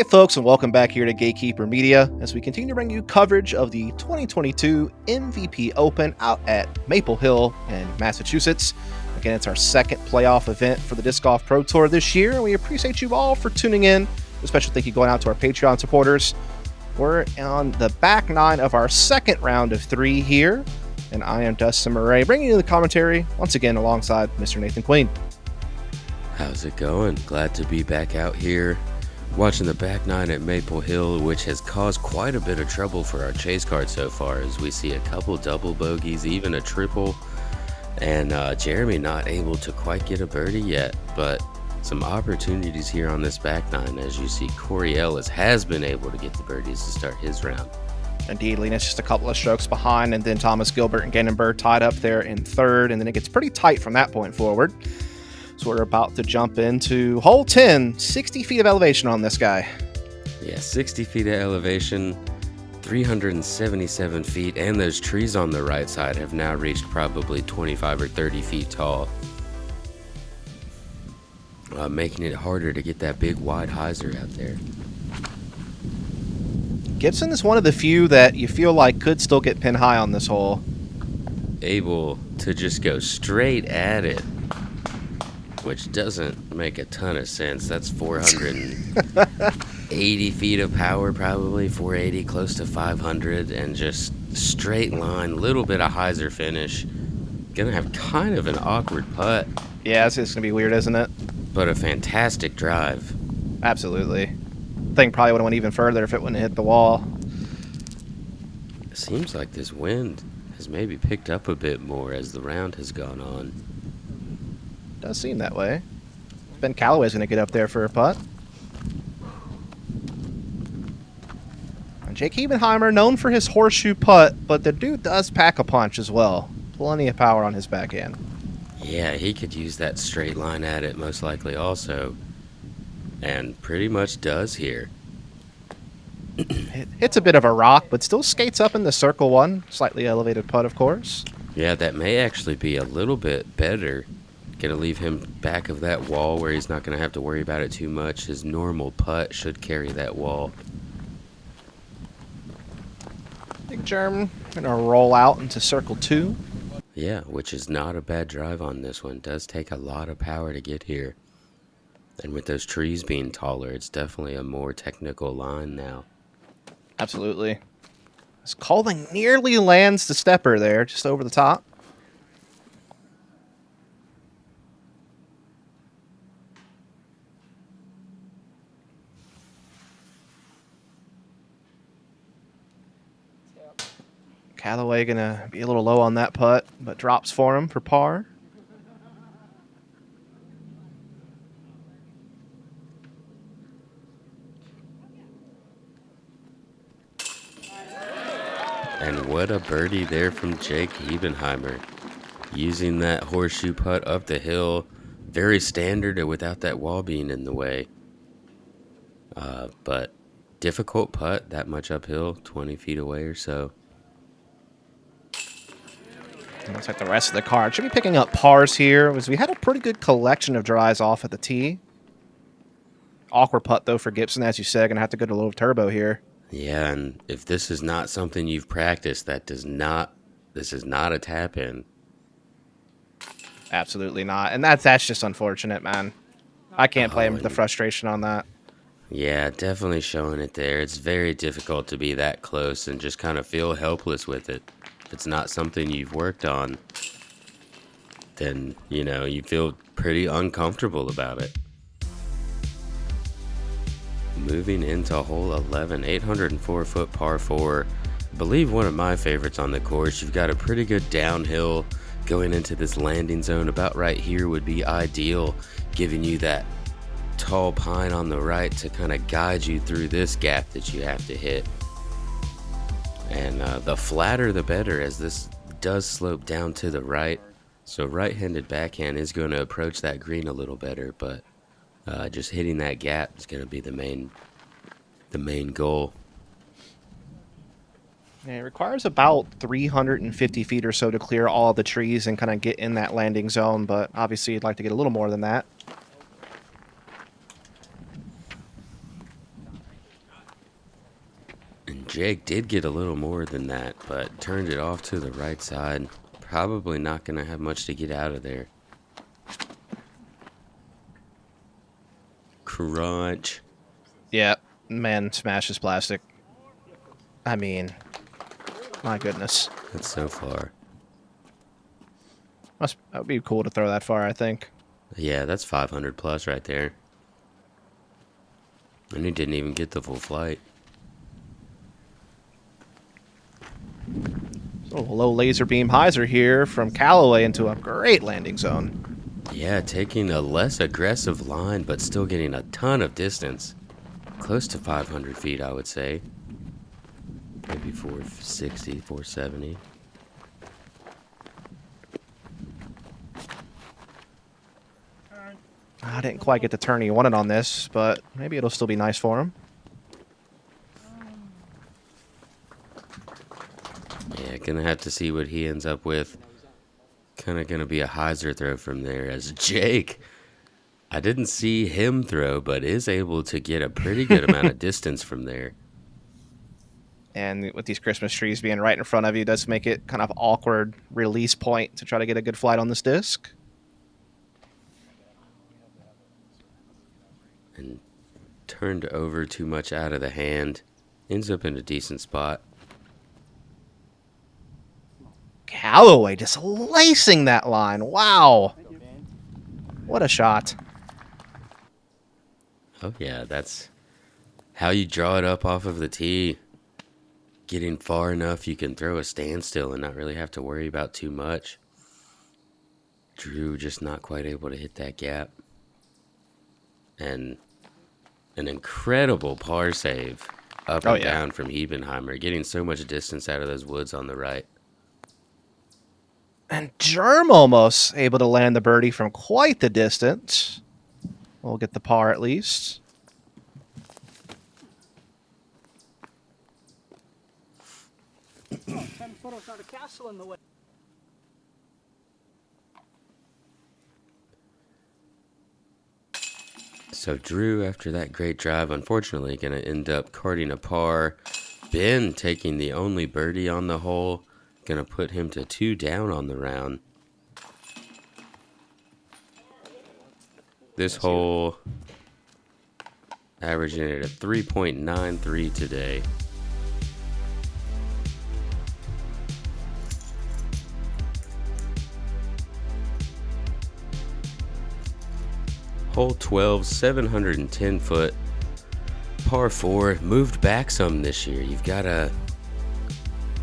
folks, and welcome back here to Gatekeeper Media as we continue to bring you coverage of the 2022 MVP Open out at Maple Hill in Massachusetts. Again, it's our second playoff event for the Disc Golf Pro Tour this year, and we appreciate you all for tuning in. A special thank you going out to our Patreon supporters. We're on the back nine of our second round of three here, and I am Dustin Murray, bringing you the commentary once again alongside Mr. Nathan Queen. How's it going? Glad to be back out here watching the back nine at Maple Hill, which has caused quite a bit of trouble for our chase card so far, as we see a couple double bogeys, even a triple, and Jeremy not able to quite get a birdie yet, but some opportunities here on this back nine. As you see, Corey Ellis has been able to get the birdies to start his round. Indeed, Linus just a couple of strokes behind, and then Thomas Gilbert and Gannon Bird tied up there in third, and then it gets pretty tight from that point forward. So we're about to jump into hole 10, 60 feet of elevation on this guy. Yeah, 60 feet of elevation, 377 feet, and those trees on the right side have now reached probably 25 or 30 feet tall, making it harder to get that big wide hyzer out there. Gibson is one of the few that you feel like could still get pin high on this hole. Able to just go straight at it, which doesn't make a ton of sense. That's 480 feet of power, probably 480, close to 500, and just straight line, little bit of hyzer finish. Gonna have kind of an awkward putt. Yeah, it's gonna be weird, isn't it? But a fantastic drive. Absolutely. Thing probably would have went even further if it wouldn't have hit the wall. It seems like this wind has maybe picked up a bit more as the round has gone on. Does seem that way. Ben Callaway's going to get up there for a putt. And Jake Hebenheimer, known for his horseshoe putt, but the dude does pack a punch as well. Plenty of power on his backhand. Yeah, he could use that straight line at it most likely also. And pretty much does here. It hits a bit of a rock, but still skates up in the circle one. Slightly elevated putt, of course. Yeah, that may actually be a little bit better. Gonna leave him back of that wall where he's not gonna have to worry about it too much. His normal putt should carry that wall. Big Germ gonna roll out into circle two. Yeah, which is not a bad drive on this one. Does take a lot of power to get here. And with those trees being taller, it's definitely a more technical line now. Absolutely. As Koling nearly lands the stepper there, just over the top. Callaway going to be a little low on that putt, but drops for him for par. And what a birdie there from Jake Hebenheimer. Using that horseshoe putt up the hill. Very standard without that wall being in the way. But difficult putt, that much uphill, 20 feet away or so. Looks like the rest of the card should be picking up pars here, as we had a pretty good collection of drives off at the tee. Awkward putt, though, for Gibson, as you said. Going to have to go to a little turbo here. Yeah, and if this is not something you've practiced, this is not a tap-in. Absolutely not. And that's just unfortunate, man. I can't blame the frustration on that. Yeah, definitely showing it there. It's very difficult to be that close and just kind of feel helpless with it. If it's not something you've worked on, then, you feel pretty uncomfortable about it. Moving into hole 11, 804-foot par 4. I believe one of my favorites on the course. You've got a pretty good downhill going into this landing zone. About right here would be ideal, giving you that tall pine on the right to kind of guide you through this gap that you have to hit. And the flatter the better, as this does slope down to the right. So right-handed backhand is going to approach that green a little better, but just hitting that gap is going to be the main goal. Yeah, it requires about 350 feet or so to clear all of the trees and kind of get in that landing zone, but obviously you'd like to get a little more than that. Jake did get a little more than that, but turned it off to the right side. Probably not going to have much to get out of there. Crunch. Yeah, man smashes plastic. I mean, my goodness. That's so far. That would be cool to throw that far, I think. Yeah, that's 500 plus right there. And he didn't even get the full flight. So low laser beam hyzer here from Callaway into a great landing zone. Yeah, taking a less aggressive line, but still getting a ton of distance. Close to 500 feet, I would say. Maybe 460, 470. I didn't quite get the turn he wanted on this, but maybe it'll still be nice for him. Yeah, gonna have to see what he ends up with. Kind of gonna be a hyzer throw from there as Jake. I didn't see him throw, but is able to get a pretty good amount of distance from there. And with these Christmas trees being right in front of you, does make it kind of awkward release point to try to get a good flight on this disc. And turned over too much out of the hand. Ends up in a decent spot. Callaway just lacing that line. Wow. What a shot. Oh yeah, that's how you draw it up off of the tee. Getting far enough you can throw a standstill and not really have to worry about too much. Drew just not quite able to hit that gap. And an incredible par save up and down from Hebenheimer, getting so much distance out of those woods on the right. And Germ almost able to land the birdie from quite the distance. We'll get the par at least. So Drew, after that great drive, unfortunately going to end up carding a par. Ben taking the only birdie on the hole. Going to put him to 2 down on the round. This hole averaging at a 3.93 today. Hole 12, 710 foot, par 4. Moved back some this year. You've got to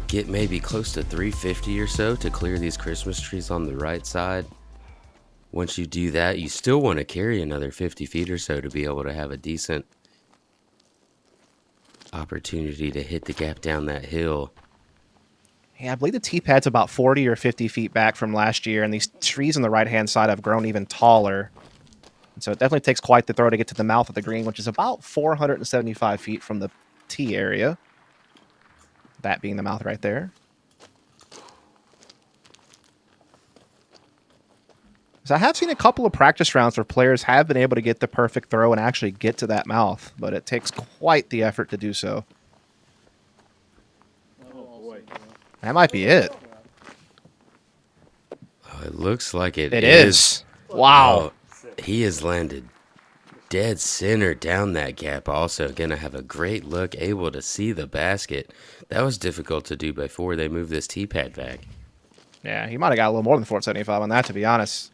get maybe close to 350 or so to clear these Christmas trees on the right side. Once you do that, you still want to carry another 50 feet or so to be able to have a decent opportunity to hit the gap down that hill. Yeah, I believe the tee pad's about 40 or 50 feet back from last year, and these trees on the right-hand side have grown even taller. And so it definitely takes quite the throw to get to the mouth of the green, which is about 475 feet from the tee area. That being the mouth right there. So I have seen a couple of practice rounds where players have been able to get the perfect throw and actually get to that mouth, but it takes quite the effort to do so. That might be it. Oh, it looks like it is. Wow. Oh, he has landed dead center down that gap. Also going to have a great look, able to see the basket. That was difficult to do before they moved this tee pad back. Yeah, he might have got a little more than 475 on that, to be honest.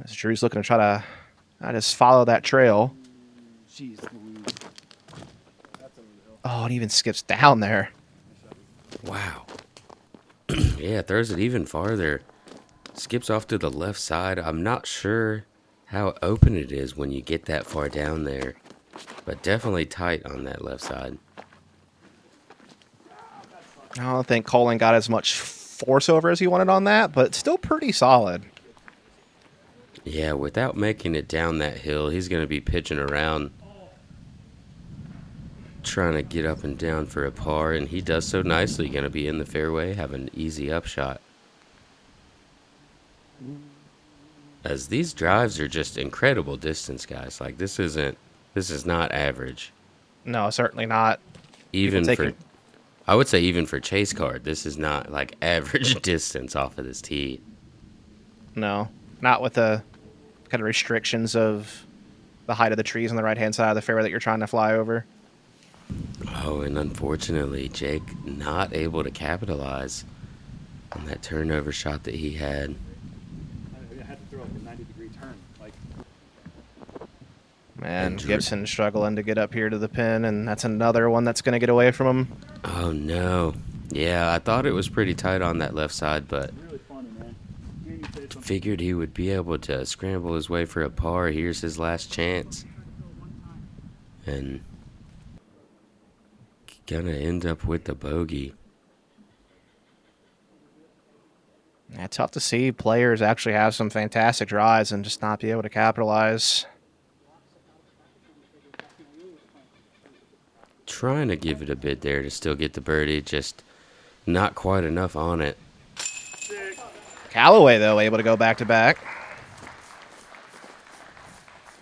As Drew's looking to try to just follow that trail. Oh, it even skips down there. Wow. Yeah, throws it even farther. Skips off to the left side. I'm not sure how open it is when you get that far down there, but definitely tight on that left side. I don't think Koling got as much force over as he wanted on that, but still pretty solid. Yeah, without making it down that hill, he's going to be pitching around, trying to get up and down for a par, and he does so nicely. Going to be in the fairway, have an easy upshot. As these drives are just incredible distance, guys. Like, this is not average. No, certainly not. even taking... for, I would say even for chase card, this is not like average distance off of this tee. No, not with the kind of restrictions of the height of the trees on the right-hand side of the fairway that you're trying to fly over. Oh, and unfortunately, Jake not able to capitalize on that turnover shot that he had. I had to throw like a 90-degree turn. Man, Gibson struggling to get up here to the pin, and that's another one that's going to get away from him. Oh, no. Yeah, I thought it was pretty tight on that left side, but Really funny, man. figured he would be able to scramble his way for a par. Here's his last chance. And gonna end up with the bogey. Yeah, tough to see players actually have some fantastic drives and just not be able to capitalize. Trying to give it a bit there to still get the birdie, just not quite enough on it. Callaway, though, able to go back-to-back.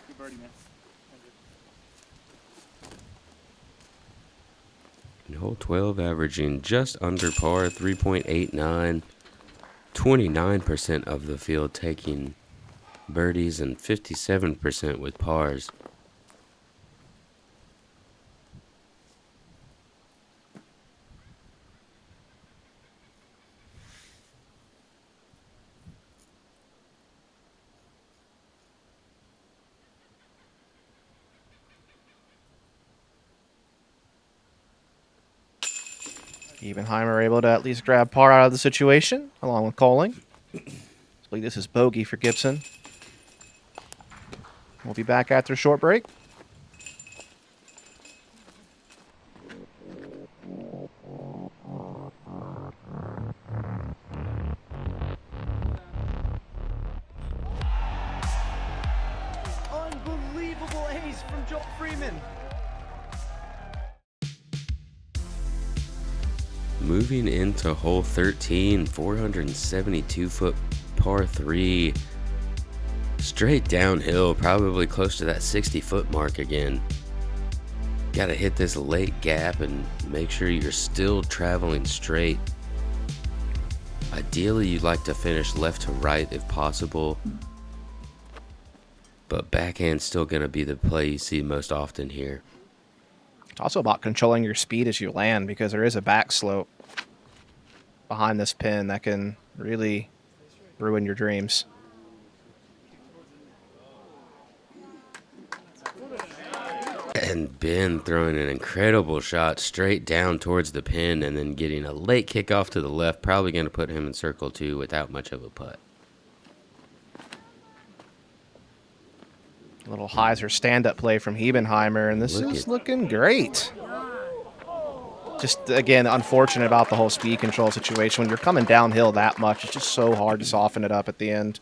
Good birdie, man. In hole 12, averaging just under par, 3.89. 29% of the field taking birdies and 57% with pars. Hebenheimer able to at least grab par out of the situation, along with Koling. I believe this is bogey for Gibson. We'll be back after a short break. Unbelievable ace from Joel Freeman. Moving into hole 13, 472-foot par 3. Straight downhill, probably close to that 60-foot mark again. Got to hit this late gap and make sure you're still traveling straight. Ideally, you'd like to finish left to right if possible, but backhand's still going to be the play you see most often here. It's also about controlling your speed as you land, because there is a back slope behind this pin that can really ruin your dreams. And Ben throwing an incredible shot straight down towards the pin and then getting a late kickoff to the left. Probably going to put him in circle 2 without much of a putt. A little hyzer stand-up play from Hebenheimer, and this is looking great. Just, again, unfortunate about the whole speed control situation. When you're coming downhill that much, it's just so hard to soften it up at the end.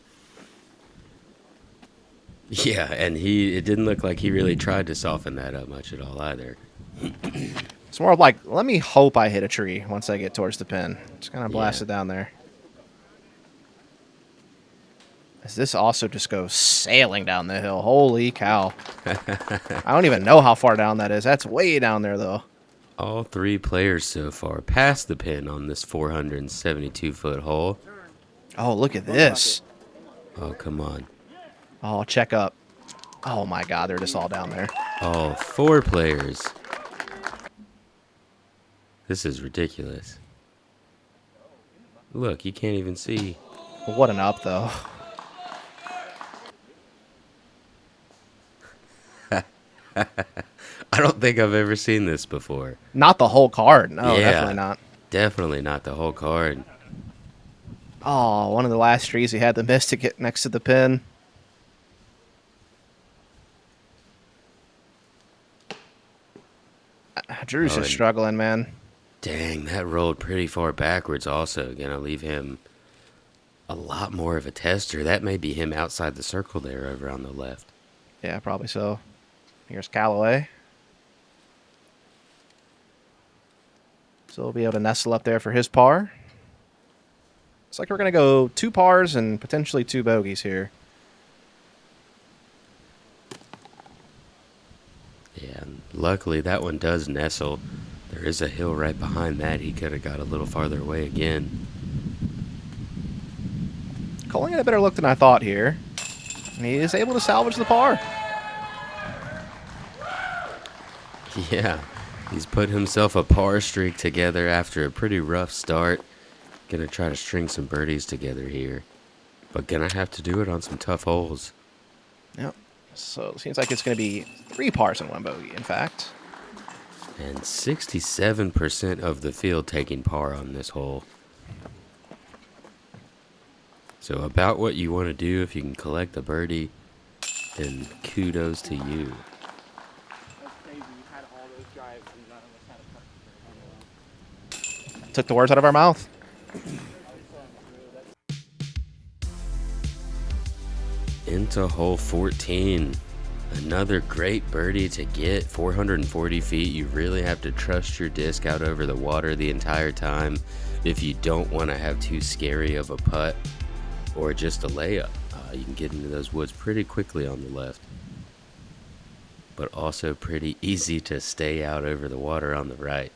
Yeah, and it didn't look like he really tried to soften that up much at all either. It's more like, let me hope I hit a tree once I get towards the pin. Just kind of blast it down there. As this also just goes sailing down the hill. Holy cow. I don't even know how far down that is. That's way down there, though. All 3 players so far past the pin on this 472-foot hole. Oh, look at this. Oh, come on. Oh, check up. Oh, my God. They're just all down there. All 4 players. This is ridiculous. Look, you can't even see. What an up, though. I don't think I've ever seen this before. Not the whole card. No, Yeah. definitely not. Definitely not the whole card. Oh, one of the last trees he had to miss to get next to the pin. Drew's just struggling, man. Dang, that rolled pretty far backwards also. Gonna leave him a lot more of a tester. That may be him outside the circle there over on the left. Yeah, probably so. Here's Callaway. So we'll be able to nestle up there for his par. Looks like we're going to go 2 pars and potentially 2 bogeys here. Yeah, and luckily that one does nestle. The There is a hill right behind that. He could have got a little farther away again. Koling had a better look than I thought here. And he is able to salvage the par. Yeah, he's put himself a par streak together after a pretty rough start. Gonna try to string some birdies together here, but gonna have to do it on some tough holes. Yep. So it seems like it's going to be 3 pars and 1 bogey, in fact. And 67% of the field taking par on this hole. So about what you want to do. If you can collect a birdie, then kudos to you. That's crazy. We had all those drives and none of us had a putt. Took the words out of our mouth. Into hole 14. Another great birdie to get. 440 feet. You really have to trust your disc out over the water the entire time if you don't want to have too scary of a putt or just a layup. You can get into those woods pretty quickly on the left, but also pretty easy to stay out over the water on the right.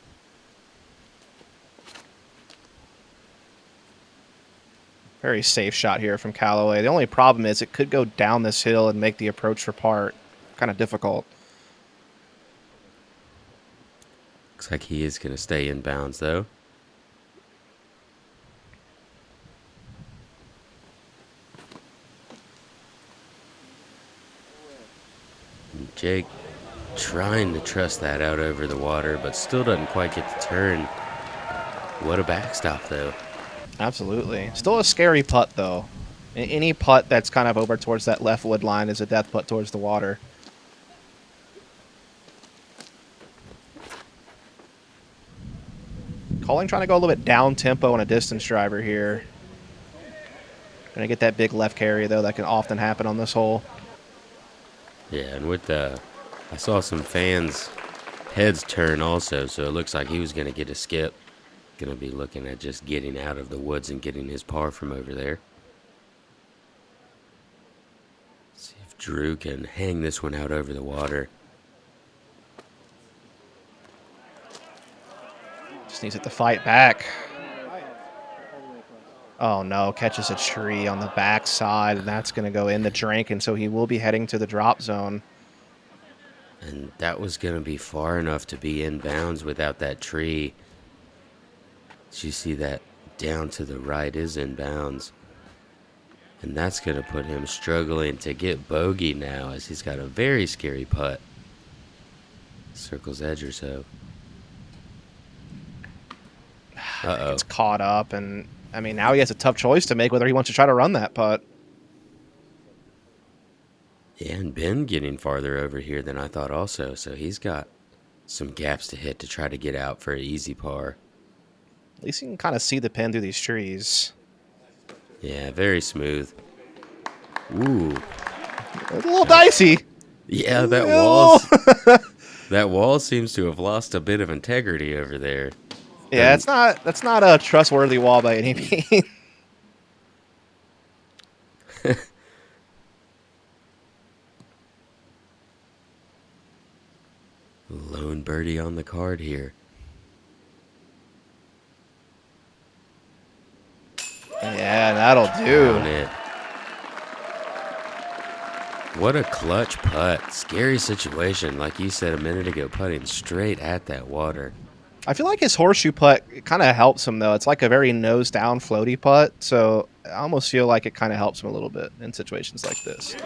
Very safe shot here from Callaway. The only problem is it could go down this hill and make the approach for par kind of difficult. Looks like he is going to stay in bounds, though. And Jake trying to trust that out over the water, but still doesn't quite get the turn. What a backstop, though. Absolutely. Still a scary putt, though. Any putt that's kind of over towards that left wood line is a death putt towards the water. Koling trying to go a little bit down tempo on a distance driver here. Gonna get that big left carry, though. That can often happen on this hole. Yeah, and with the, I saw some fans' heads turn also, so it looks like he was going to get a skip. Going to be looking at just getting out of the woods and getting his par from over there. See if Drew can hang this one out over the water. Just needs it to fight back. Oh no, catches a tree on the backside, and that's going to go in the drink, and so he will be heading to the drop zone. And that was going to be far enough to be in bounds without that tree. You see that down to the right is in bounds. And that's going to put him struggling to get bogey now, as he's got a very scary putt. Circle's edge or so. Uh-oh. It's caught up, and I mean, now he has a tough choice to make whether he wants to try to run that putt. Yeah, and Ben getting farther over here than I thought also, so he's got some gaps to hit to try to get out for an easy par. At least you can kind of see the pin through these trees. Yeah, very smooth. Ooh. It's a little dicey. Yeah, that wall seems to have lost a bit of integrity over there. Yeah, that's not a trustworthy wall by any means. Lone birdie on the card here. Yeah, that'll do. Down it. What a clutch putt. Scary situation. Like you said a minute ago, putting straight at that water. I feel like his horseshoe putt kind of helps him, though. It's like a very nose-down floaty putt, so I almost feel like it kind of helps him a little bit in situations like this.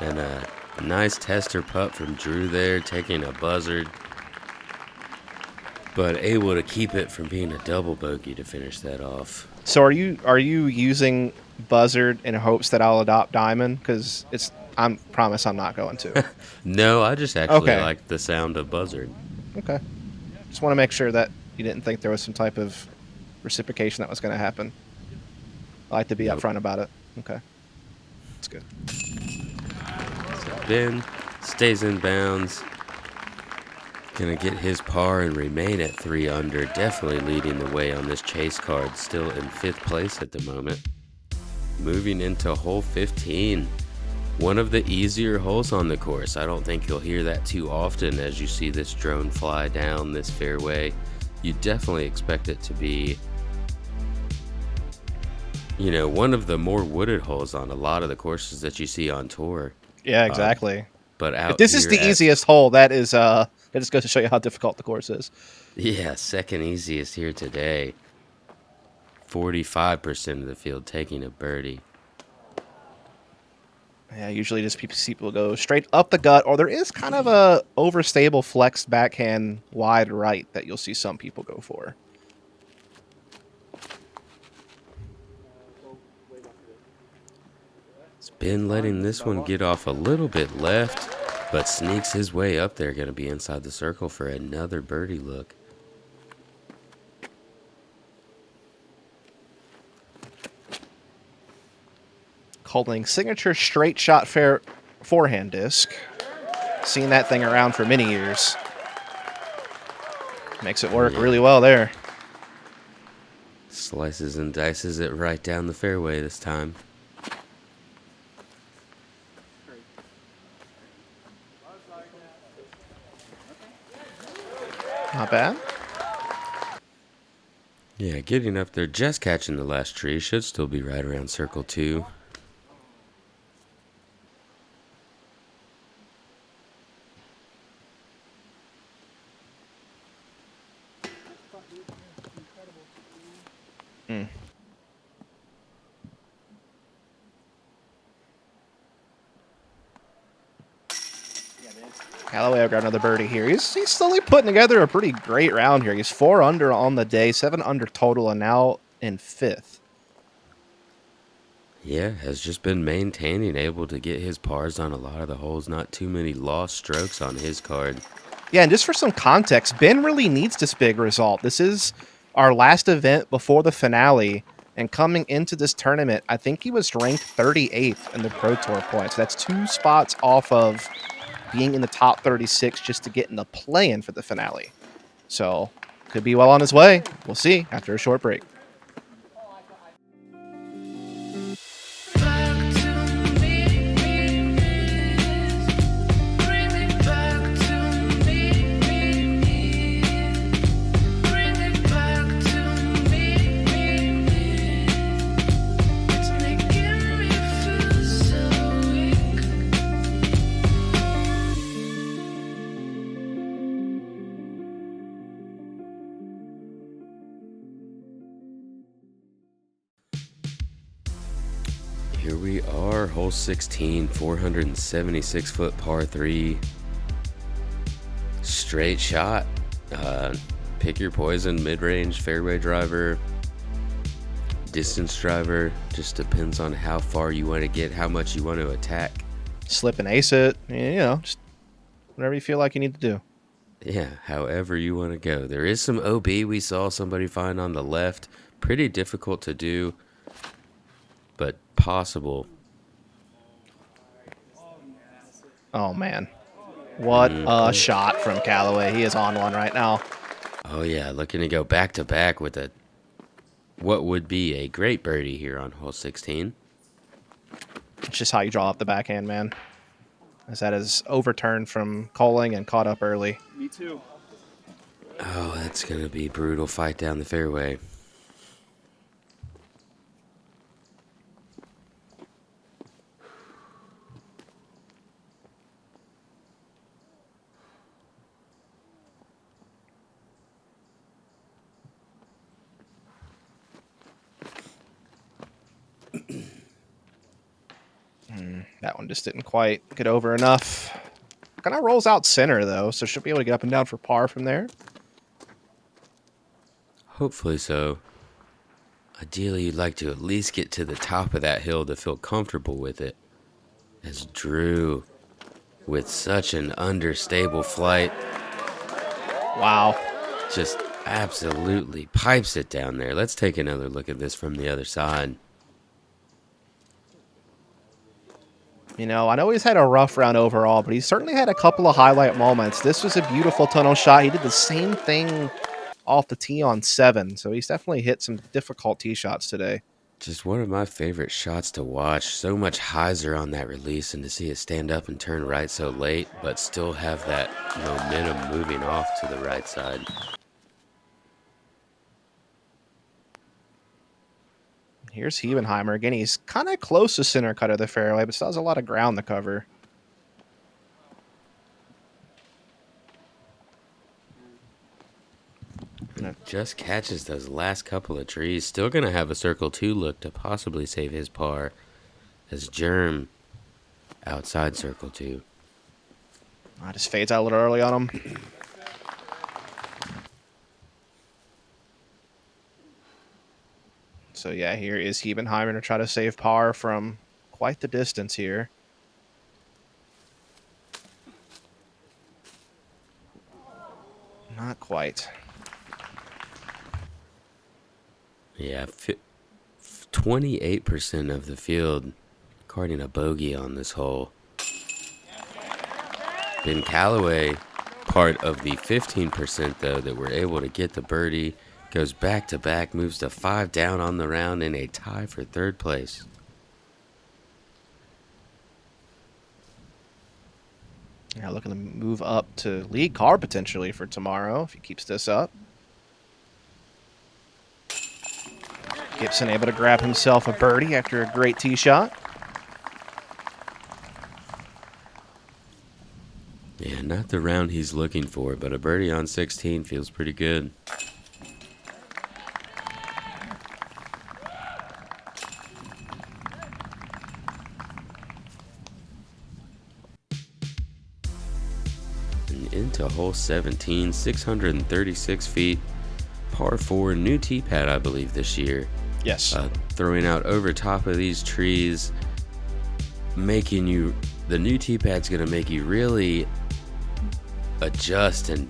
And a nice tester putt from Drew there, taking a buzzard, but able to keep it from being a double bogey to finish that off. So are you using buzzard in hopes that I'll adopt diamond? Because I promise I'm not going to. No, I just actually Okay. like the sound of buzzard. Okay. Just want to make sure that you didn't think there was some type of reciprocation that was going to happen. I like to be Nope. upfront about it. Okay. That's good. So Ben stays in bounds. Gonna get his par and remain at 3 under. Definitely leading the way on this chase card. Still in 5th place at the moment. Moving into hole 15. One of the easier holes on the course. I don't think you'll hear that too often as you see this drone fly down this fairway. You definitely expect it to be, you know, one of the more wooded holes on a lot of the courses that you see on tour. Yeah, exactly. But out If this is here the easiest hole, that just goes to show you how difficult the course is. Yeah, second easiest here today. 45% of the field taking a birdie. Yeah, usually just people go straight up the gut, or there is kind of a overstable flexed backhand wide right that you'll see some people go for. He's been letting this one get off a little bit left, but sneaks his way up there. Going to be inside the circle for another birdie look. Koling signature straight shot fair forehand disc. Seen that thing around for many years. Makes it work really well there. Slices and dices it right down the fairway this time. Not bad. Yeah, getting up there, just catching the last tree. Should still be right around circle 2. Callaway will grab another birdie here. He's slowly putting together a pretty great round here. He's 4 under on the day, 7 under total, and now in 5th. Yeah, has just been maintaining, able to get his pars on a lot of the holes. Not too many lost strokes on his card. Yeah, and just for some context, Ben really needs this big result. This is our last event before the finale, and coming into this tournament, I think he was ranked 38th in the Pro Tour points. That's 2 spots off of being in the top 36 just to get in the play-in for the finale. So, could be well on his way. We'll see after a short break. Here we are, hole 16, 476-foot par 3. Straight shot. Pick your poison, mid-range, fairway driver, distance driver. Just depends on how far you want to get, how much you want to attack. Slip and ace it, just whatever you feel like you need to do. Yeah, however you want to go. There is some OB we saw somebody find on the left. Pretty difficult to do, but possible. Oh, man. What a shot from Callaway. He is on one right now. Oh, yeah, looking to go back-to-back with what would be a great birdie here on hole 16. It's just how you draw up the backhand, man. As that is overturned from Koling and caught up early. Me too. Oh, that's going to be brutal fight down the fairway. That one just didn't quite get over enough. Kind of rolls out center, though, so should be able to get up and down for par from there. Hopefully so. Ideally, you'd like to at least get to the top of that hill to feel comfortable with it. As Drew, with such an understable flight, Wow. just absolutely pipes it down there. Let's take another look at this from the other side. I know he's had a rough round overall, but he's certainly had a couple of highlight moments. This was a beautiful tunnel shot. He did the same thing off the tee on 7, so he's definitely hit some difficult tee shots today. Just one of my favorite shots to watch. So much hyzer on that release, and to see it stand up and turn right so late, but still have that momentum moving off to the right side. Here's Hebenheimer. Again, he's kind of close to center cut of the fairway, but still has a lot of ground to cover. Just catches those last couple of trees. Still going to have a circle 2 look to possibly save his par. As Germ outside circle 2. Just fades out a little early on him. So yeah, here is Hebenheimer to try to save par from quite the distance here. Not quite. Yeah, 28% of the field carding a bogey on this hole. Ben Callaway, part of the 15% though that were able to get the birdie, goes back to back, moves to 5 down on the round in a tie for third place. Yeah, looking to move up to lead car potentially for tomorrow if he keeps this up. Gibson able to grab himself a birdie after a great tee shot. Yeah, not the round he's looking for, but a birdie on 16 feels pretty good. And into hole 17, 636 feet, par 4, new tee pad, I believe, this year. Yes. Throwing out over top of these trees, making you, the new tee pad's going to make you really adjust and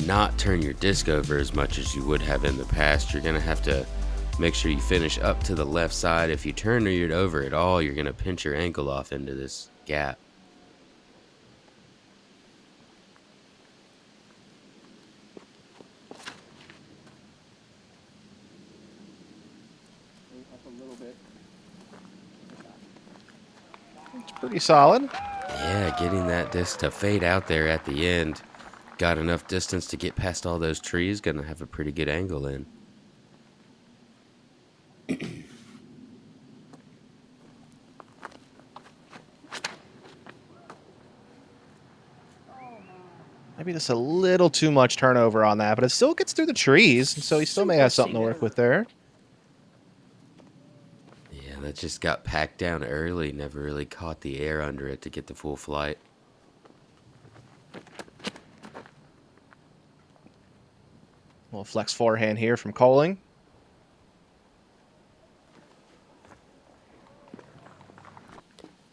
not turn your disc over as much as you would have in the past. You're going to have to make sure you finish up to the left side. If you turn it over at all, you're going to pinch your ankle off into this gap. It's pretty solid. Yeah, getting that disc to fade out there at the end. Got enough distance to get past all those trees. Gonna have a pretty good angle in. Maybe just a little too much turnover on that, but it still gets through the trees, so he still may have something to work with there. Yeah, that just got packed down early. Never really caught the air under it to get the full flight. Little flex forehand here from Koling.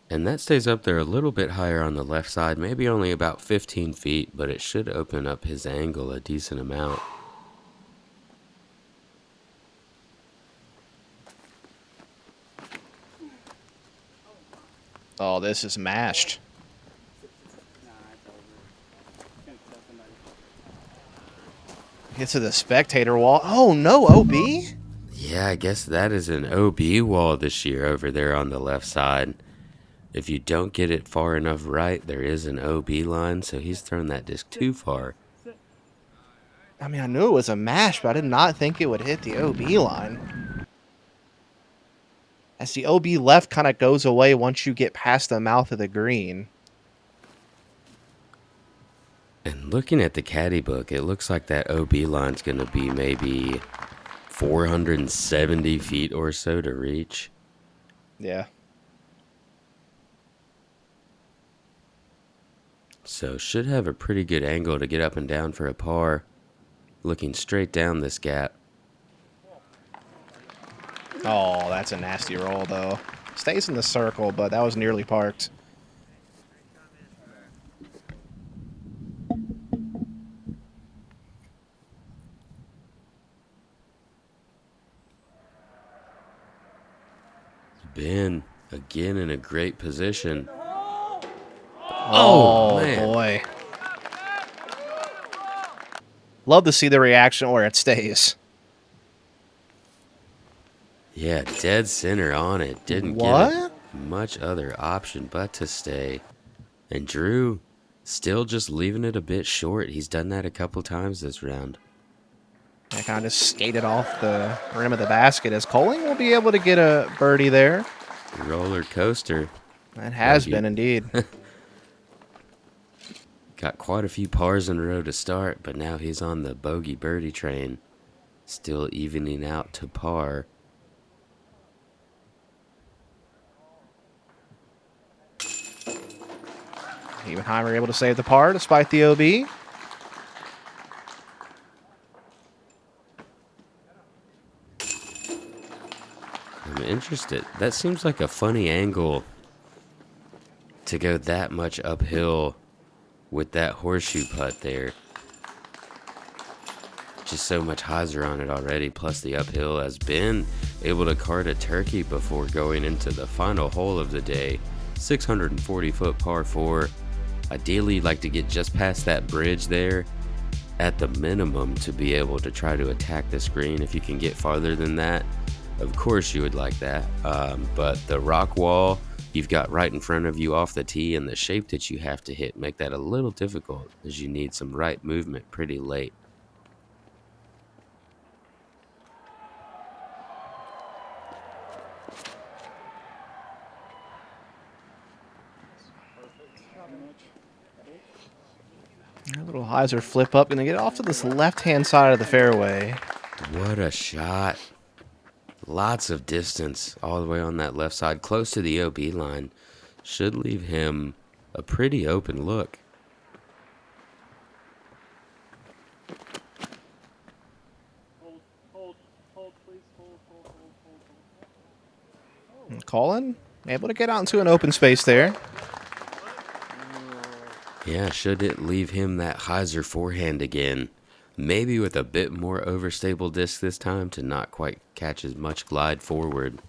And that stays up there a little bit higher on the left side, maybe only about 15 feet, but it should open up his angle a decent amount. Oh, this is mashed. Gets to the spectator wall. Oh, no, OB? Yeah, I guess that is an OB wall this year over there on the left side. If you don't get it far enough right, there is an OB line, so he's thrown that disc too far. I mean, I knew it was a mash, but I did not think it would hit the OB line. As the OB left kind of goes away once you get past the mouth of the green. And looking at the caddy book, it looks like that OB line's going to be maybe 470 feet or so to reach. Yeah. So should have a pretty good angle to get up and down for a par. Looking straight down this gap. Oh, that's a nasty roll, though. Stays in the circle, but that was nearly parked. Ben, again in a great position. Oh, man. Boy. Love to see the reaction where it stays. Yeah, dead center on it. Didn't give What? it much other option but to stay. And Drew still just leaving it a bit short. He's done that a couple times this round. I kind of just skated off the rim of the basket as Koling will be able to get a birdie there. Roller coaster. That has Bogey. been indeed. Got quite a few pars in a row to start, but now he's on the bogey birdie train. Still evening out to par. Hebenheimer able to save the par despite the OB. I'm interested. That seems like a funny angle to go that much uphill with that horseshoe putt there. Just so much hyzer on it already, plus the uphill has been able to cart a turkey before going into the final hole of the day. 640-foot par 4. Ideally, like to get just past that bridge there at the minimum to be able to try to attack the screen. If you can get farther than that, of course you would like that. But the rock wall you've got right in front of you off the tee and the shape that you have to hit make that a little difficult as you need some right movement pretty late. A little hyzer flip up, going to get off to this left-hand side of the fairway. What a shot. Lots of distance all the way on that left side, close to the OB line. Should leave him a pretty open look. Hold, please. Hold. And Colin able to get out into an open space there. Yeah, should it leave him that hyzer forehand again? Maybe with a bit more overstable disc this time to not quite catch as much glide forward.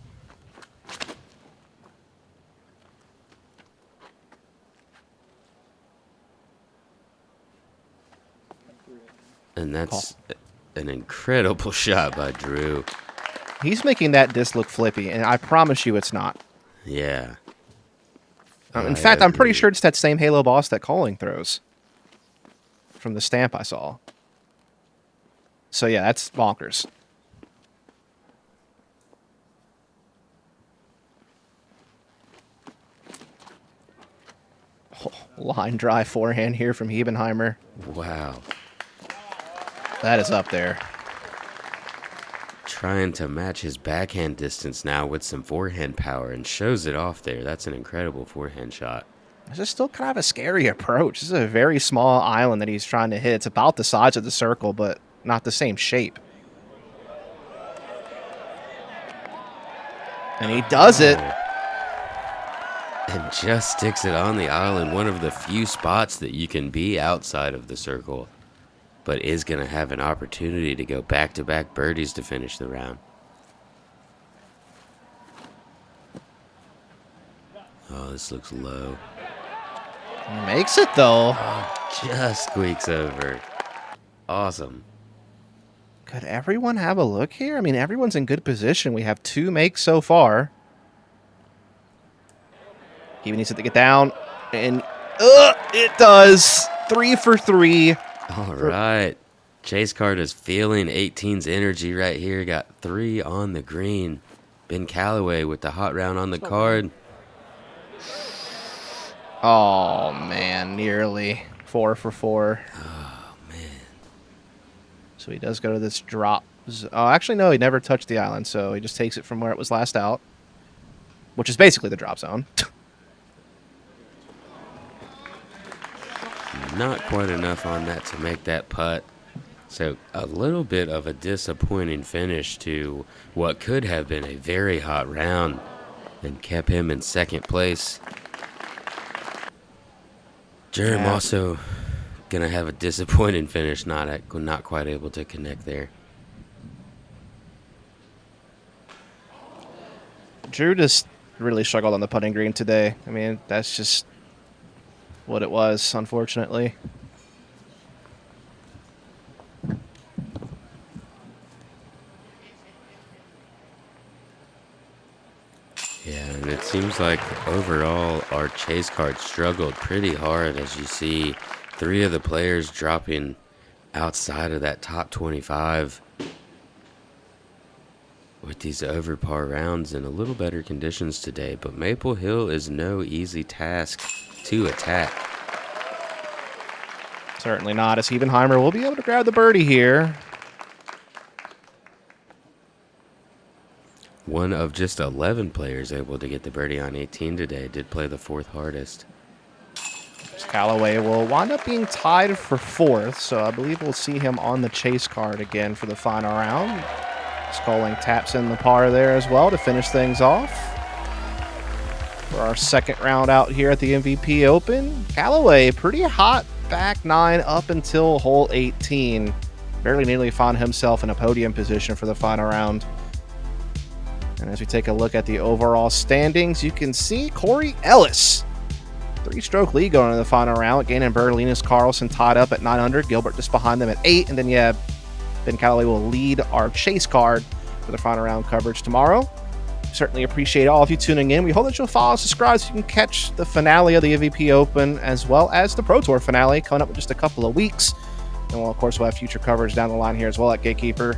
And that's an incredible shot by Drew. He's making that disc look flippy, and I promise you it's not. Yeah. In I fact, I'm pretty agree. sure it's that same Halo boss that Koling throws from the stamp I saw. So yeah, that's bonkers. Oh, line drive forehand here from Hebenheimer. Wow. That is up there. Trying to match his backhand distance now with some forehand power and shows it off there. That's an incredible forehand shot. This is still kind of a scary approach. This is a very small island that he's trying to hit. It's about the size of the circle, but not the same shape. And he does it. And just sticks it on the island. One of the few spots that you can be outside of the circle, but is going to have an opportunity to go back-to-back birdies to finish the round. Oh, this looks low. He makes it, though. Just squeaks over. Awesome. Could everyone have a look here? I mean, everyone's in good position. We have 2 makes so far. He needs it to get down. And it does. 3 for 3. All right. Chase Card is feeling 18's energy right here. Got 3 on the green. Ben Callaway with the hot round on the card. Oh, man. Nearly. 4 for 4. Oh, man. So he does go to this drop. Oh, actually, no. He never touched the island, so he just takes it from where it was last out, which is basically the drop zone. Not quite enough on that to make that putt. So a little bit of a disappointing finish to what could have been a very hot round and kept him in second place. Jerem Yeah. also going to have a disappointing finish, not quite able to connect there. Drew just really struggled on the putting green today. I mean, that's just what it was, unfortunately. Yeah, and it seems like overall our chase card struggled pretty hard, as you see 3 of the players dropping outside of that top 25 with these over par rounds in a little better conditions today. But Maple Hill is no easy task to attack. Certainly not, as Hebenheimer will be able to grab the birdie here. One of just 11 players able to get the birdie on 18 today. Did play the 4th hardest. Callaway will wind up being tied for 4th, so I believe we'll see him on the chase card again for the final round. Koling taps in the par there as well to finish things off. For our second round out here at the MVP Open, Callaway pretty hot back 9 up until hole 18. Barely nearly found himself in a podium position for the final round. And as we take a look at the overall standings, you can see Corey Ellis, 3-stroke lead going into the final round. Gannon Bird, Linus Carlson tied up at 900. Gilbert just behind them at 8. And then, Ben Callaway will lead our chase card for the final round coverage tomorrow. Certainly appreciate all of you tuning in. We hope that you'll follow, subscribe, so you can catch the finale of the MVP Open as well as the Pro Tour finale coming up in just a couple of weeks. And we'll, of course, have future coverage down the line here as well at Gatekeeper.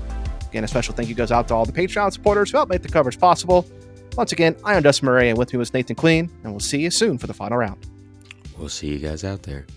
Again, a special thank you goes out to all the Patreon supporters who helped make the coverage possible. Once again, I am Dustin Murray, and with me was Nathan Queen, and we'll see you soon for the final round. We'll see you guys out there.